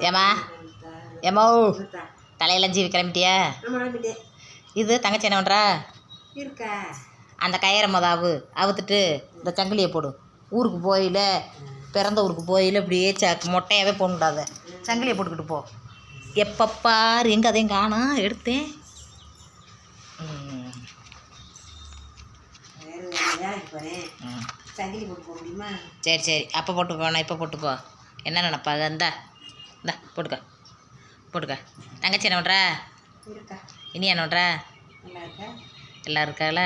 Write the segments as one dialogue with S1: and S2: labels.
S1: ஏமா ஏமோ தலையெல்லாம் ஜீவி கிளம்பிட்டியா? இது தங்கச்சி என்ன பண்ணுறா
S2: இருக்கா?
S1: அந்த கயிறை அவுத்துட்டு இந்த சங்கிலியை போடு. ஊருக்கு போயில பிறந்த ஊருக்கு போயில இப்படியே மொட்டையாகவே போடக்கூடாது. சங்கிலியை போட்டுக்கிட்டு போ. எப்பப்பாரு எங்கே அதையும் காணோம் எடுத்தேன்.
S2: சங்கிலி போட்டு போக முடியுமா?
S1: சரி சரி அப்போ போட்டுக்கோ. நான் இப்போ போட்டுக்கோ. என்ன நினப்பாங்க? இந்தா போட்டுக்க போட்டுக்க. தங்கச்சி என்ன பண்ணுறா? இனி என்ன பண்ணுறா? எல்லாம் இருக்கால?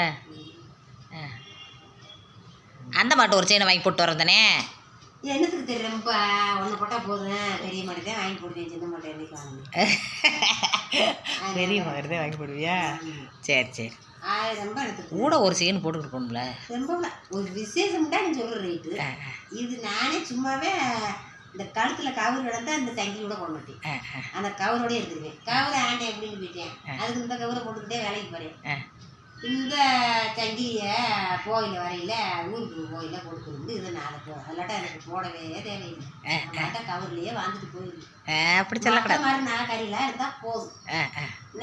S1: அந்த மாட்டு ஒரு செயினை வாங்கி போட்டு வரேன் தானே.
S2: என்னத்துக்கு தெரியும்ப்பா? ஒன்று போட்டால் போதும். பெரிய மாட்டு தான் வாங்கி போடுவேன். சின்ன மாட்டை என்னைக்கு வாங்க
S1: பெரிய மாதிரி தான் வாங்கி போடுவியா? சரி சரி.
S2: 1000 ரூபாய் எடுத்துக்கு
S1: கூட ஒரு செயின் போட்டுக்கிட்டு போகணும்ல.
S2: ரொம்ப ஒரு விசேஷம் தான் நீ சொல்கிற ரேட்டு. இது நானே சும்மாவே இந்த கழுத்தில் கவுர் கிடந்தா அந்த சங்கிலோட போட மாட்டேன். அந்த கவரோடய எடுத்துருவேன். கவரை ஆண்டேன் அப்படின்னு போயிட்டேன். அதுக்கு இந்த கவரை போட்டுக்கிட்டே வேலைக்கு போகிறேன். இந்த சங்கிலியை கோயில் வரையில் ஊருக்கு கோயிலில் போட்டுக்கிட்டு இதை நான் அல்லாட்டா எனக்கு போடவே தேவையில்லை. அல்லாட்டா கவர்லேயே வாழ்ந்துட்டு போயிடுவேன்.
S1: அப்படி சொல்ல
S2: மாதிரி நான் கறியெல்லாம் இருந்தால் போதும்.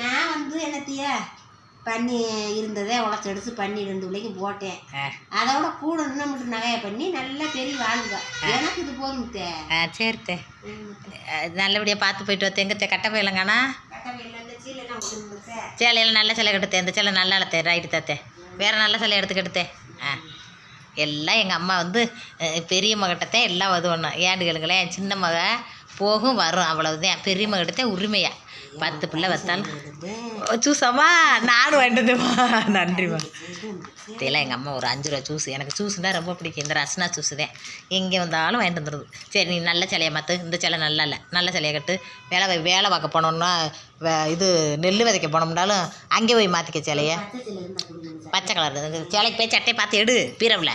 S2: நான் வந்து என்னத்தையா பண்ணி இருந்ததை உடச்சி எடுத்து பண்ணி 2 விலைக்கும் போட்டேன். அதோட கூட இன்னும் மட்டும் நகையை பண்ணி நல்லா பெரிய வாழ்க. எனக்கு இது போதும்.
S1: சரித்தே நல்லபடியாக பார்த்து போயிட்டு வந்தேன். எங்கே கட்ட போயிலங்கானா? சேலையெல்லாம் நல்ல சிலை கட்டுத்தேன். இந்த சிலை நல்லா இழுத்தே. ரைட்டு தாத்தே. வேறு நல்ல சிலை எடுத்துக்கிட்டேன். எல்லாம் எங்கள் அம்மா வந்து பெரிய மகிட்டத்தான் எல்லாம் இது ஒன்றும் ஏண்டுகளுங்களேன். என் சின்ன மக போகும் வரும் அவ்வளவுதான். பெரிய மகிட்டத்தான் உரிமையா 10 பிள்ளை வைத்தாலும் ஜூஸாம்மா நானும் வேண்டதுமா. நன்றிம்மா. இதெல்லாம் எங்கள் அம்மா ஒரு 5 ரூபா ஜூஸ். எனக்கு ஜூஸ் தான் ரொம்ப பிடிக்கும். இந்த ரஸ்னா ஜூஸ் தான் எங்கே வந்தாலும் வாங்கிட்டு வந்துடுது. சரி நீ நல்ல சிலையை மாற்று. இந்த சிலை நல்லா இல்லை. நல்ல சிலையை கட்டு. வேலை பார்க்க போனோம்னா இது நெல் விதைக்க போனோம்னாலும் அங்கே போய் மாற்றிக்க சிலையை. பச்சை கலர் சிலைக்கு போய் சட்டையை பார்த்து எடு பீரவில்.